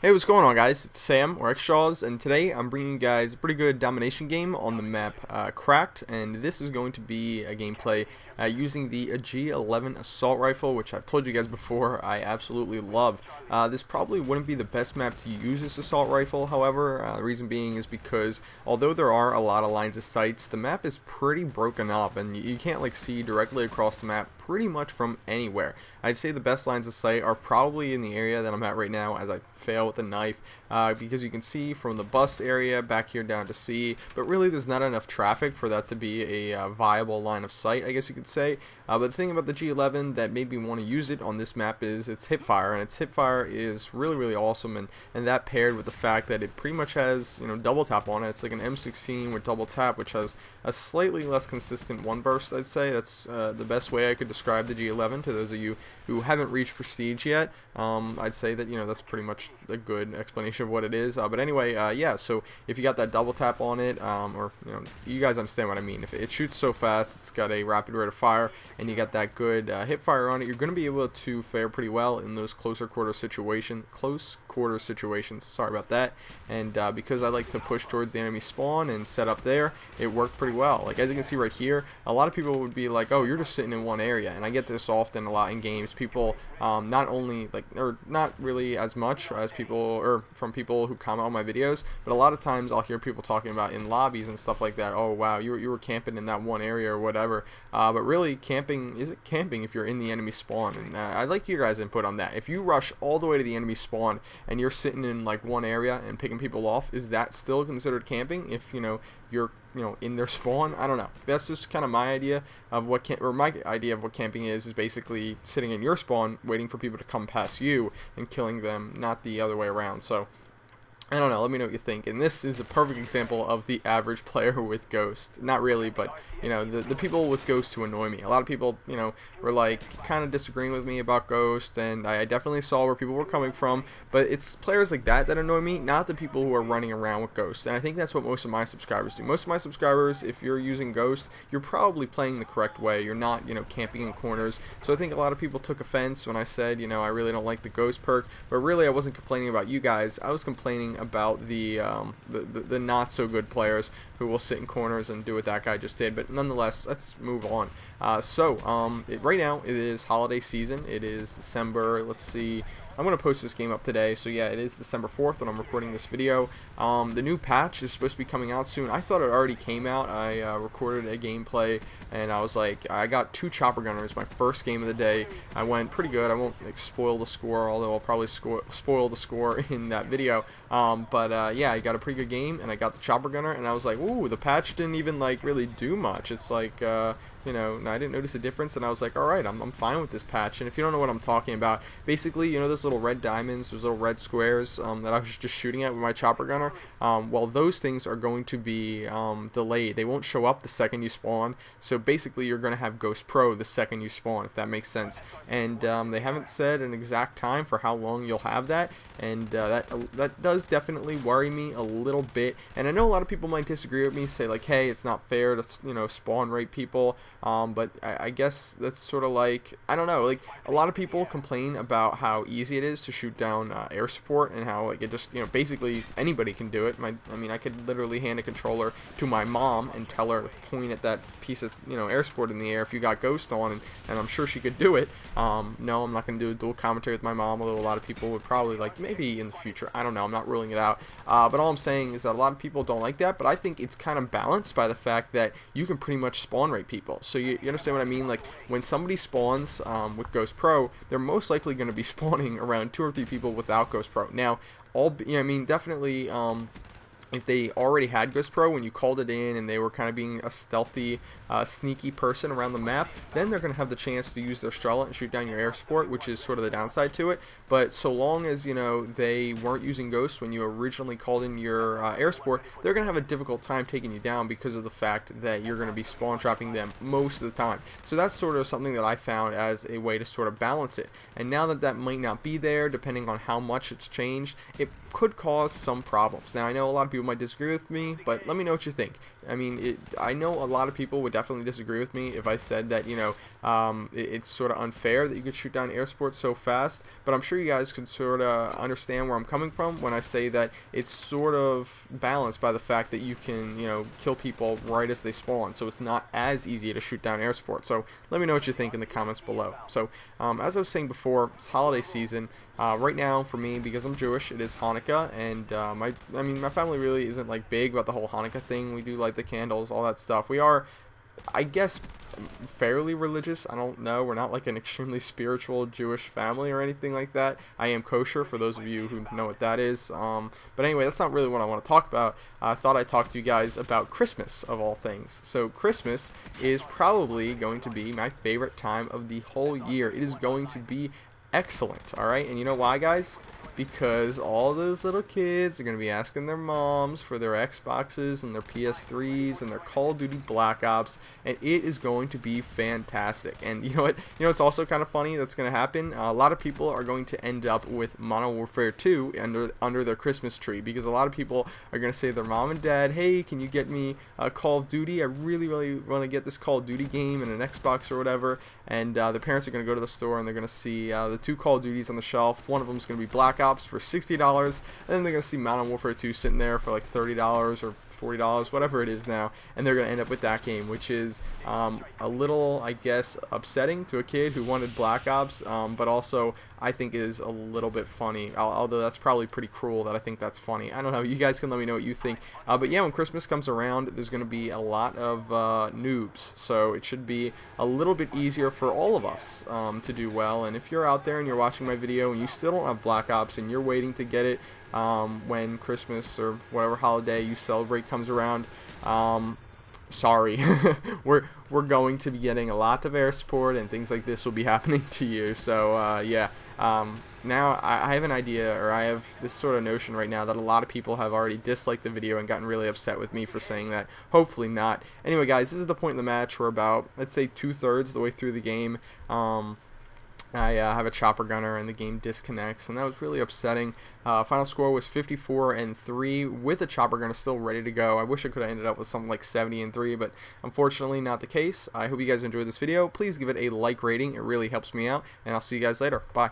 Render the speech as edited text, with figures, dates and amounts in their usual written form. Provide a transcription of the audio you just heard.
Hey, what's going on, guys? It's Sam, or Xstraws, and today I'm bringing you guys a pretty good domination game on the map Cracked, and this is going to be a gameplay using the G11 Assault Rifle, which I've told you guys before I absolutely love. This probably wouldn't be the best map to use this assault rifle, however, the reason being is because although there are a lot of lines of sights, the map is pretty broken up, and you can't like see directly across the map pretty much from anywhere. I'd say the best lines of sight are probably in the area that I'm at right now as I fail with the knife, because you can see from the bus area back here down to C, but really there's not enough traffic for that to be a viable line of sight, I guess you could say. But the thing about the G11 that made me want to use it on this map is its hipfire, and its hipfire is really awesome, and that paired with the fact that it pretty much has, you know, double tap on it. It's like an M16 with double tap, which has a slightly less consistent one burst, I'd say. That's the best way I could describe the G11 to those of you who haven't reached prestige yet. I'd say that, you know, that's pretty much a good explanation of what it is. But anyway, yeah, so if you got that double tap on it, or, you know, you guys understand what I mean. If it shoots so fast, it's got a rapid rate of fire, and you got that good hip fire on it, you're going to be able to fare pretty well in those close quarter situations. Sorry about that. And because I like to push towards the enemy spawn and set up there, it worked pretty well. Like as you can see right here, a lot of people would be like, "Oh, you're just sitting in one area," and I get this often a lot in games. People not only like, or not really as much as people, or from people who comment on my videos, but a lot of times I'll hear people talking about in lobbies and stuff like that. "Oh wow, you were camping in that one area or whatever." But really, camping isn't camping if you're in the enemy spawn, and I'd like your guys' input on that. If you rush all the way to the enemy spawn and you're sitting in like one area and picking people off, is that still considered camping if, you know, you're, you know, in their spawn? I don't know. That's just kind of my idea of what my idea of what camping is basically sitting in your spawn waiting for people to come past you and killing them, not the other way around. So I don't know, let me know what you think. And this is a perfect example of the average player with Ghost. Not really, but, you know, the people with Ghost who annoy me. A lot of people, you know, were like kind of disagreeing with me about Ghost, and I definitely saw where people were coming from, but it's players like that that annoy me, not the people who are running around with Ghost. And I think that's what most of my subscribers do. Most of my subscribers, if you're using Ghost, you're probably playing the correct way. You're not, you know, camping in corners. So I think a lot of people took offense when I said, you know, I really don't like the Ghost perk, but really I wasn't complaining about you guys. I was complaining about the not so good players who will sit in corners and do what that guy just did. But nonetheless, let's move on. Right now it is holiday season. It is December. Let's see. I'm going to post this game up today, so yeah, it is December 4th when I'm recording this video. The new patch is supposed to be coming out soon. I thought it already came out. I recorded a gameplay, and I was like, I got 2 chopper gunners, my first game of the day. I went pretty good. I won't like spoil the score, although I'll probably spoil the score in that video. Yeah, I got a pretty good game, and I got the chopper gunner, and I was like, ooh, the patch didn't even like really do much. It's like, you know, I didn't notice a difference, and I was like, alright, I'm fine with this patch. And if you don't know what I'm talking about, basically, you know, those little red diamonds, those little red squares that I was just shooting at with my chopper gunner, well, those things are going to be delayed. They won't show up the second you spawn, so basically you're going to have Ghost Pro the second you spawn, if that makes sense. And they haven't said an exact time for how long you'll have that, and that does definitely worry me a little bit. And I know a lot of people might disagree with me, say like, hey, it's not fair to, you know, spawn rate people. But I guess that's sort of like, I don't know, like a lot of people complain about how easy it is to shoot down air support, and how like it just, you know, basically anybody can do it. I mean, I could literally hand a controller to my mom and tell her to point at that piece of, you know, air support in the air if you got Ghost on, and I'm sure she could do it. No, I'm not going to do a dual commentary with my mom, although a lot of people would probably like, maybe in the future. I don't know, I'm not ruling it out. But all I'm saying is that a lot of people don't like that, but I think it's kind of balanced by the fact that you can pretty much spawn rate people. So you understand what I mean? Like when somebody spawns with Ghost Pro, they're most likely going to be spawning around 2 or 3 people without Ghost Pro. Now, I mean, definitely, if they already had Ghost Pro when you called it in and they were kind of being a stealthy, sneaky person around the map, then they're going to have the chance to use their Strela and shoot down your air support, which is sort of the downside to it. But so long as, you know, they weren't using Ghost when you originally called in your air support, they're going to have a difficult time taking you down because of the fact that you're going to be spawn trapping them most of the time. So that's sort of something that I found as a way to sort of balance it. And now that that might not be there, depending on how much it's changed, it could cause some problems. Now, I know a lot of people might disagree with me, but let me know what you think. I mean, I know a lot of people would definitely disagree with me if I said that, you know, it's sort of unfair that you could shoot down air supports so fast, but I'm sure you guys could sort of understand where I'm coming from when I say that it's sort of balanced by the fact that you can, you know, kill people right as they spawn, so it's not as easy to shoot down air supports. So let me know what you think in the comments below. So as I was saying before, it's holiday season. Right now, for me, because I'm Jewish, it is Hanukkah, and my family really isn't like big about the whole Hanukkah thing. We do light the candles, all that stuff. We are, I guess, fairly religious. I don't know. We're not like an extremely spiritual Jewish family or anything like that. I am kosher, for those of you who know what that is. But anyway, that's not really what I want to talk about. I thought I'd talk to you guys about Christmas, of all things. So Christmas is probably going to be my favorite time of the whole year. It is going to be excellent, alright? And you know why, guys? Because all those little kids are going to be asking their moms for their Xboxes and their PS3s and their Call of Duty Black Ops, and it is going to be fantastic. And you know what? You know it's also kind of funny that's going to happen? A lot of people are going to end up with Modern Warfare 2 under their Christmas tree, because a lot of people are going to say to their mom and dad, hey, can you get me Call of Duty? I really want to get this Call of Duty game and an Xbox or whatever. And the parents are going to go to the store and they're going to see the 2 Call of Duties on the shelf. One of them is going to be Black Ops for $60, and then they're going to see Modern Warfare 2 sitting there for like $30 or $40, whatever it is now, and they're going to end up with that game, which is a little, I guess, upsetting to a kid who wanted Black Ops, but also I think is a little bit funny, although that's probably pretty cruel that I think that's funny. I don't know, you guys can let me know what you think, but yeah, when Christmas comes around, there's going to be a lot of noobs, so it should be a little bit easier for all of us to do well. And if you're out there and you're watching my video and you still don't have Black Ops and you're waiting to get it when Christmas or whatever holiday you celebrate comes around, sorry. we're going to be getting a lot of air support, and things like this will be happening to you. So yeah, now I have an idea, or I have this sort of notion right now that a lot of people have already disliked the video and gotten really upset with me for saying that. Hopefully not. Anyway, guys, this is the point in the match. We're about, let's say, 2/3 the way through the game. I have a chopper gunner and the game disconnects, and that was really upsetting. Final score was 54-3 with a chopper gunner still ready to go. I wish I could have ended up with something like 70-3, but unfortunately not the case. I hope you guys enjoyed this video. Please give it a like rating. It really helps me out, and I'll see you guys later. Bye.